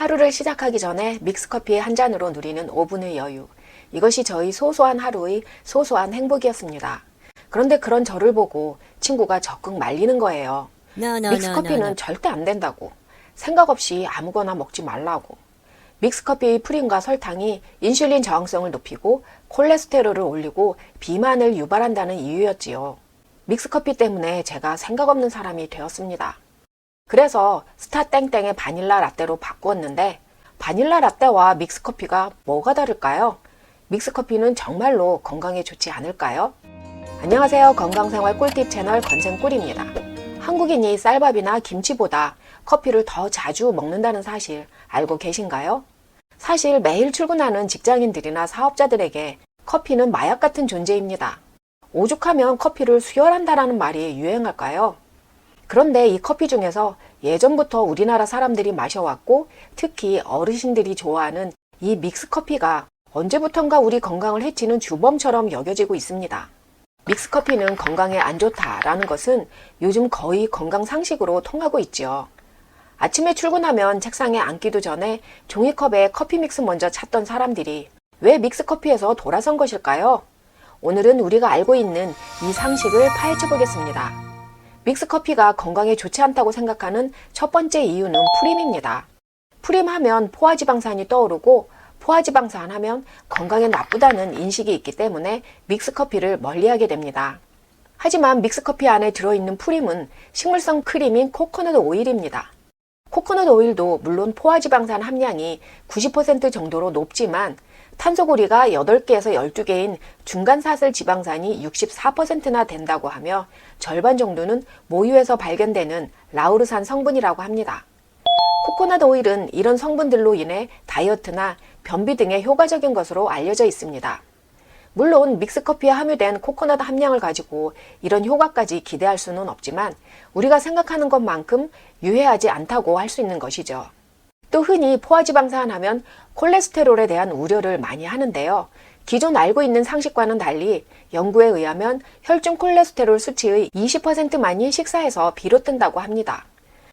하루를 시작하기 전에 믹스커피 한 잔으로 누리는 5분의 여유. 이것이 저희 소소한 하루의 소소한 행복이었습니다. 그런데 그런 저를 보고 친구가 적극 말리는 거예요. 믹스커피는 절대 안 된다고. 생각 없이 아무거나 먹지 말라고. 믹스커피의 프림과 설탕이 인슐린 저항성을 높이고 콜레스테롤을 올리고 비만을 유발한다는 이유였지요. 믹스커피 때문에 제가 생각 없는 사람이 되었습니다. 그래서 스타땡땡의 바닐라 라떼로 바꾸었는데 바닐라 라떼와 믹스커피가 뭐가 다를까요? 믹스커피는 정말로 건강에 좋지 않을까요? 안녕하세요. 건강생활 꿀팁 채널 건생꿀입니다. 한국인이 쌀밥이나 김치보다 커피를 더 자주 먹는다는 사실 알고 계신가요? 사실 매일 출근하는 직장인들이나 사업자들에게 커피는 마약 같은 존재입니다. 오죽하면 커피를 수혈한다라는 말이 유행할까요? 그런데 이 커피 중에서 예전부터 우리나라 사람들이 마셔왔고 특히 어르신들이 좋아하는 이 믹스커피가 언제부턴가 우리 건강을 해치는 주범처럼 여겨지고 있습니다. 믹스커피는 건강에 안 좋다라는 것은 요즘 거의 건강 상식으로 통하고 있죠. 아침에 출근하면 책상에 앉기도 전에 종이컵에 커피 믹스 먼저 찾던 사람들이 왜 믹스커피에서 돌아선 것일까요? 오늘은 우리가 알고 있는 이 상식을 파헤쳐 보겠습니다. 믹스커피가 건강에 좋지 않다고 생각하는 첫 번째 이유는 프림입니다. 프림하면 포화지방산이 떠오르고 포화지방산 하면 건강에 나쁘다는 인식이 있기 때문에 믹스커피를 멀리하게 됩니다. 하지만 믹스커피 안에 들어있는 프림은 식물성 크림인 코코넛 오일입니다. 코코넛 오일도 물론 포화지방산 함량이 90% 정도로 높지만 탄소고리가 8개에서 12개인 중간사슬 지방산이 64%나 된다고 하며 절반 정도는 모유에서 발견되는 라우르산 성분이라고 합니다. 코코넛 오일은 이런 성분들로 인해 다이어트나 변비 등에 효과적인 것으로 알려져 있습니다. 물론 믹스커피에 함유된 코코넛 함량을 가지고 이런 효과까지 기대할 수는 없지만 우리가 생각하는 것만큼 유해하지 않다고 할 수 있는 것이죠. 또 흔히 포화지방산 하면 콜레스테롤에 대한 우려를 많이 하는데요. 기존 알고 있는 상식과는 달리 연구에 의하면 혈중 콜레스테롤 수치의 20%만이 식사에서 비롯된다고 합니다.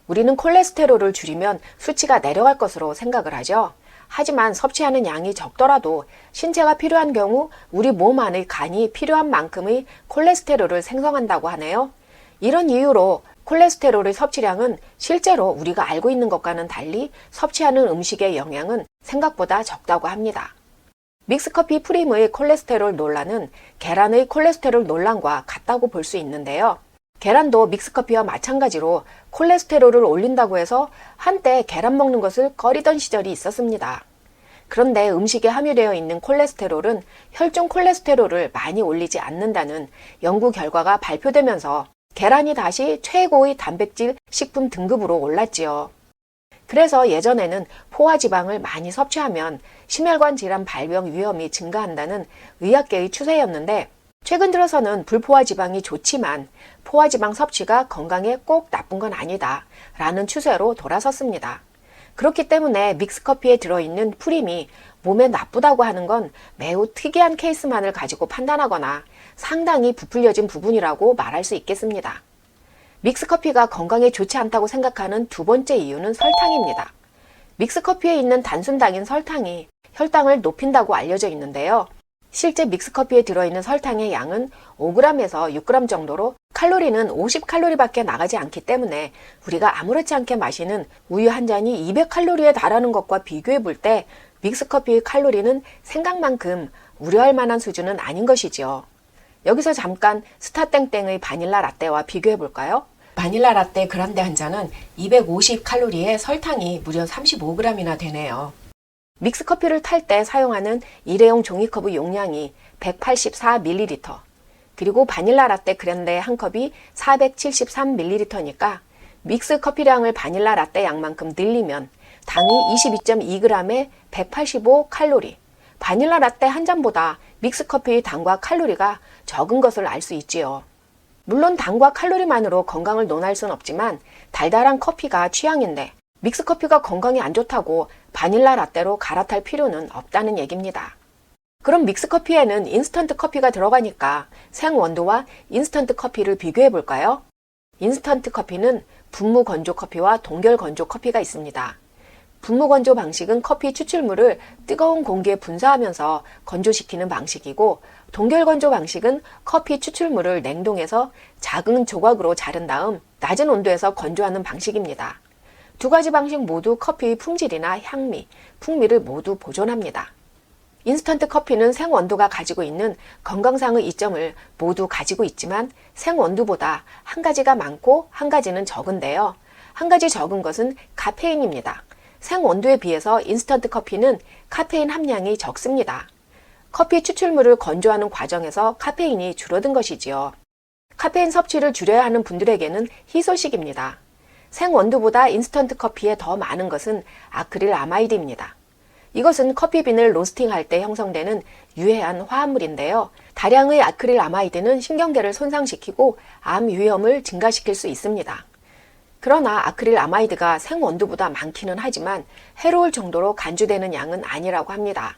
우리는 콜레스테롤을 줄이면 수치가 내려갈 것으로 생각을 하죠. 하지만 섭취하는 양이 적더라도 신체가 필요한 경우 우리 몸 안의 간이 필요한 만큼의 콜레스테롤을 생성한다고 하네요. 이런 이유로 콜레스테롤의 섭취량은 실제로 우리가 알고 있는 것과는 달리 섭취하는 음식의 영향은 생각보다 적다고 합니다. 믹스커피 프림의 콜레스테롤 논란은 계란의 콜레스테롤 논란과 같다고 볼 수 있는데요. 계란도 믹스커피와 마찬가지로 콜레스테롤을 올린다고 해서 한때 계란 먹는 것을 꺼리던 시절이 있었습니다. 그런데 음식에 함유되어 있는 콜레스테롤은 혈중 콜레스테롤을 많이 올리지 않는다는 연구 결과가 발표되면서 계란이 다시 최고의 단백질 식품 등급으로 올랐지요. 그래서 예전에는 포화지방을 많이 섭취하면 심혈관 질환 발병 위험이 증가한다는 의학계의 추세였는데 최근 들어서는 불포화지방이 좋지만 포화지방 섭취가 건강에 꼭 나쁜 건 아니다 라는 추세로 돌아섰습니다. 그렇기 때문에 믹스커피에 들어있는 프림이 몸에 나쁘다고 하는 건 매우 특이한 케이스만을 가지고 판단하거나 상당히 부풀려진 부분이라고 말할 수 있겠습니다. 믹스커피가 건강에 좋지 않다고 생각하는 두 번째 이유는 설탕입니다. 믹스커피에 있는 단순당인 설탕이 혈당을 높인다고 알려져 있는데요. 실제 믹스커피에 들어있는 설탕의 양은 5g에서 6g 정도로 칼로리는 50칼로리밖에 나가지 않기 때문에 우리가 아무렇지 않게 마시는 우유 한 잔이 200칼로리에 달하는 것과 비교해 볼 때 믹스커피의 칼로리는 생각만큼 우려할 만한 수준은 아닌 것이지요. 여기서 잠깐 스타땡땡의 바닐라 라떼와 비교해 볼까요? 바닐라 라떼 그란데 한 잔은 250칼로리에 설탕이 무려 35g이나 되네요. 믹스커피를 탈 때 사용하는 일회용 종이컵의 용량이 184ml, 그리고 바닐라 라떼 그란데 한 컵이 473ml니까 믹스 커피량을 바닐라 라떼 양만큼 늘리면 당이 22.2g에 185칼로리, 바닐라 라떼 한 잔보다 믹스커피의 당과 칼로리가 적은 것을 알 수 있지요. 물론 당과 칼로리만으로 건강을 논할 순 없지만 달달한 커피가 취향인데 믹스커피가 건강에 안 좋다고 바닐라 라떼로 갈아탈 필요는 없다는 얘기입니다. 그럼 믹스커피에는 인스턴트 커피가 들어가니까 생원두와 인스턴트 커피를 비교해 볼까요? 인스턴트 커피는 분무 건조 커피와 동결 건조 커피가 있습니다. 분무 건조 방식은 커피 추출물을 뜨거운 공기에 분사하면서 건조시키는 방식이고, 동결 건조 방식은 커피 추출물을 냉동해서 작은 조각으로 자른 다음 낮은 온도에서 건조하는 방식입니다. 두 가지 방식 모두 커피의 품질이나 향미, 풍미를 모두 보존합니다. 인스턴트 커피는 생원두가 가지고 있는 건강상의 이점을 모두 가지고 있지만 생원두보다 한 가지가 많고 한 가지는 적은데요. 한 가지 적은 것은 카페인입니다. 생원두에 비해서 인스턴트 커피는 카페인 함량이 적습니다. 커피 추출물을 건조하는 과정에서 카페인이 줄어든 것이지요. 카페인 섭취를 줄여야 하는 분들에게는 희소식입니다. 생원두보다 인스턴트 커피에 더 많은 것은 아크릴 아마이드입니다. 이것은 커피빈을 로스팅할 때 형성되는 유해한 화합물인데요. 다량의 아크릴 아마이드는 신경계를 손상시키고 암 위험을 증가시킬 수 있습니다. 그러나 아크릴 아마이드가 생원두보다 많기는 하지만 해로울 정도로 간주되는 양은 아니라고 합니다.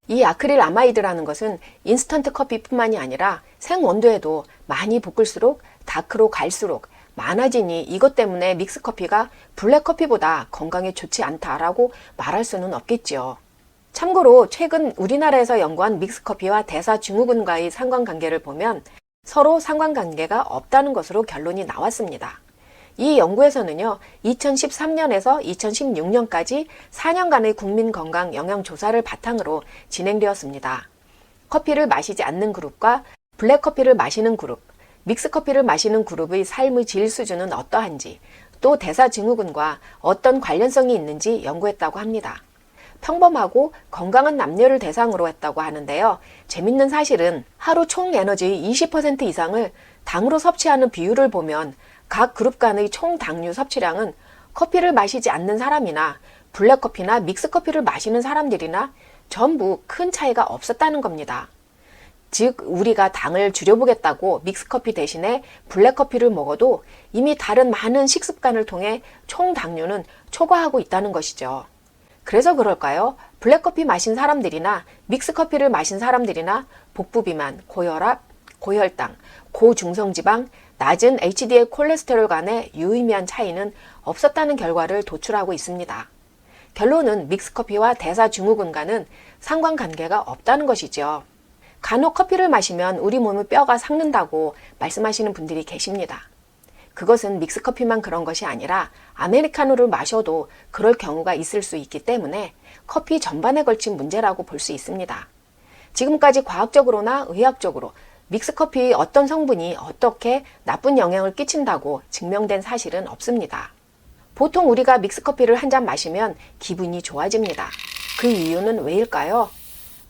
이 아크릴 아마이드라는 것은 인스턴트 커피뿐만이 아니라 생원두에도 많이 볶을수록 다크로 갈수록 많아지니 이것 때문에 믹스커피가 블랙커피보다 건강에 좋지 않다라고 말할 수는 없겠지요. 참고로 최근 우리나라에서 연구한 믹스커피와 대사증후군과의 상관관계를 보면 서로 상관관계가 없다는 것으로 결론이 나왔습니다. 이 연구에서는요, 2013년에서 2016년까지 4년간의 국민건강 영양조사를 바탕으로 진행되었습니다. 커피를 마시지 않는 그룹과 블랙커피를 마시는 그룹, 믹스커피를 마시는 그룹의 삶의 질 수준은 어떠한지, 또 대사증후군과 어떤 관련성이 있는지 연구했다고 합니다. 평범하고 건강한 남녀를 대상으로 했다고 하는데요. 재밌는 사실은 하루 총 에너지의 20% 이상을 당으로 섭취하는 비율을 보면 각 그룹 간의 총 당류 섭취량은 커피를 마시지 않는 사람이나 블랙커피나 믹스커피를 마시는 사람들이나 전부 큰 차이가 없었다는 겁니다. 즉 우리가 당을 줄여보겠다고 믹스커피 대신에 블랙커피를 먹어도 이미 다른 많은 식습관을 통해 총 당류는 초과하고 있다는 것이죠. 그래서 그럴까요? 블랙커피 마신 사람들이나 믹스커피를 마신 사람들이나 복부비만, 고혈압, 고혈당, 고중성지방, 낮은 HDL 콜레스테롤 간의 유의미한 차이는 없었다는 결과를 도출하고 있습니다. 결론은 믹스커피와 대사증후군과는 상관관계가 없다는 것이죠. 간혹 커피를 마시면 우리 몸의 뼈가 삭는다고 말씀하시는 분들이 계십니다. 그것은 믹스커피만 그런 것이 아니라 아메리카노를 마셔도 그럴 경우가 있을 수 있기 때문에 커피 전반에 걸친 문제라고 볼 수 있습니다. 지금까지 과학적으로나 의학적으로 믹스커피의 어떤 성분이 어떻게 나쁜 영향을 끼친다고 증명된 사실은 없습니다. 보통 우리가 믹스커피를 한 잔 마시면 기분이 좋아집니다. 그 이유는 왜일까요?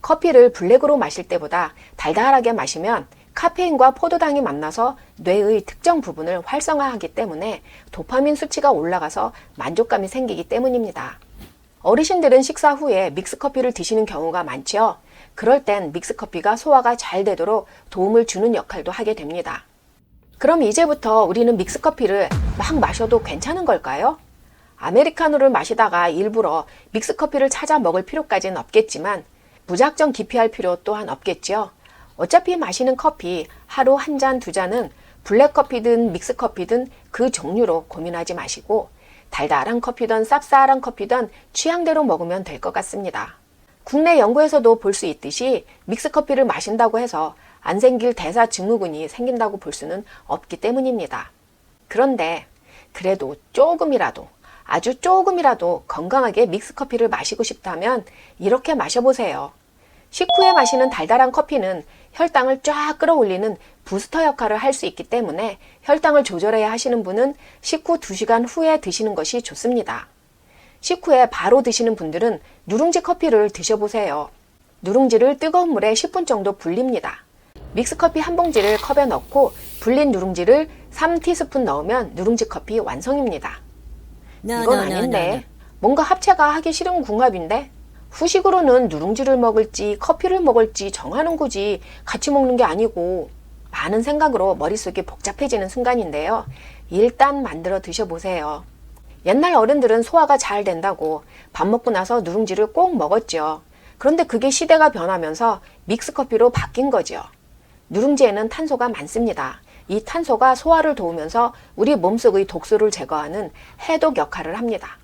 커피를 블랙으로 마실 때보다 달달하게 마시면 카페인과 포도당이 만나서 뇌의 특정 부분을 활성화하기 때문에 도파민 수치가 올라가서 만족감이 생기기 때문입니다. 어르신들은 식사 후에 믹스커피를 드시는 경우가 많죠. 그럴 땐 믹스커피가 소화가 잘 되도록 도움을 주는 역할도 하게 됩니다. 그럼 이제부터 우리는 믹스커피를 막 마셔도 괜찮은 걸까요? 아메리카노를 마시다가 일부러 믹스커피를 찾아 먹을 필요까지는 없겠지만 무작정 기피할 필요 또한 없겠죠. 어차피 마시는 커피 하루 한 잔, 두 잔은 블랙커피든 믹스커피든 그 종류로 고민하지 마시고 달달한 커피든 쌉쌀한 커피든 취향대로 먹으면 될 것 같습니다. 국내 연구에서도 볼 수 있듯이 믹스커피를 마신다고 해서 안 생길 대사증후군이 생긴다고 볼 수는 없기 때문입니다. 그런데 그래도 조금이라도 아주 조금이라도 건강하게 믹스커피를 마시고 싶다면 이렇게 마셔보세요. 식후에 마시는 달달한 커피는 혈당을 쫙 끌어올리는 부스터 역할을 할 수 있기 때문에 혈당을 조절해야 하시는 분은 식후 2시간 후에 드시는 것이 좋습니다. 식후에 바로 드시는 분들은 누룽지 커피를 드셔보세요. 누룽지를 뜨거운 물에 10분 정도 불립니다. 믹스커피 한 봉지를 컵에 넣고 불린 누룽지를 3티스푼 넣으면 누룽지 커피 완성입니다. 이건 아닌데 뭔가 합체가 하기 싫은 궁합인데 후식으로는 누룽지를 먹을지 커피를 먹을지 정하는 거지 같이 먹는 게 아니고 많은 생각으로 머릿속이 복잡해지는 순간인데요. 일단 만들어 드셔보세요. 옛날 어른들은 소화가 잘 된다고 밥 먹고 나서 누룽지를 꼭 먹었죠. 그런데 그게 시대가 변하면서 믹스커피로 바뀐 거죠. 누룽지에는 탄소가 많습니다. 이 탄소가 소화를 도우면서 우리 몸속의 독소를 제거하는 해독 역할을 합니다.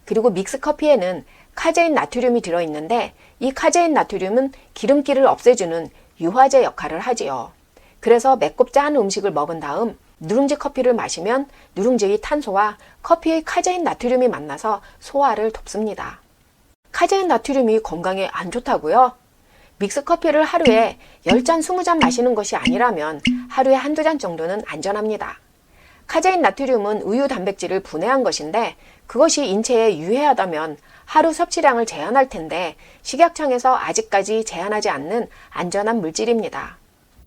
그리고 믹스커피에는 카제인 나트륨이 들어있는데 이 카제인 나트륨은 기름기를 없애주는 유화제 역할을 하지요. 그래서 맵고 짠 음식을 먹은 다음 누룽지 커피를 마시면 누룽지의 탄소와 커피의 카제인 나트륨이 만나서 소화를 돕습니다. 카제인 나트륨이 건강에 안 좋다고요? 믹스커피를 하루에 10잔, 20잔 마시는 것이 아니라면 하루에 한두 잔 정도는 안전합니다. 카제인 나트륨은 우유 단백질을 분해한 것인데 그것이 인체에 유해하다면 하루 섭취량을 제한할 텐데 식약청에서 아직까지 제한하지 않는 안전한 물질입니다.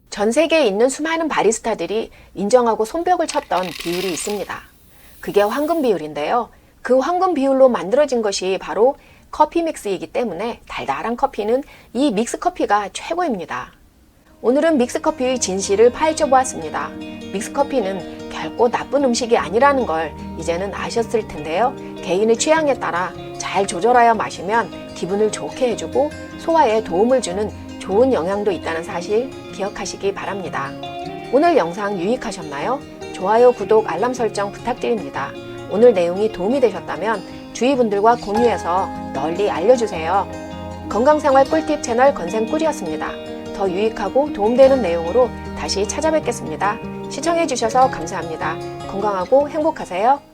전 세계에 있는 수많은 바리스타들이 인정하고 손뼉을 쳤던 비율이 있습니다. 그게 황금 비율인데요. 그 황금 비율로 만들어진 것이 바로 커피 믹스이기 때문에 달달한 커피는 이 믹스커피가 최고입니다. 오늘은 믹스커피의 진실을 파헤쳐 보았습니다. 믹스커피는 결코 나쁜 음식이 아니라는 걸 이제는 아셨을 텐데요. 개인의 취향에 따라 잘 조절하여 마시면 기분을 좋게 해주고 소화에 도움을 주는 좋은 영향도 있다는 사실 기억하시기 바랍니다. 오늘 영상 유익하셨나요? 좋아요, 구독, 알람 설정 부탁드립니다. 오늘 내용이 도움이 되셨다면 주위 분들과 공유해서 널리 알려주세요. 건강생활 꿀팁 채널 건생꿀이었습니다. 더 유익하고 도움되는 내용으로 다시 찾아뵙겠습니다. 시청해주셔서 감사합니다. 건강하고 행복하세요.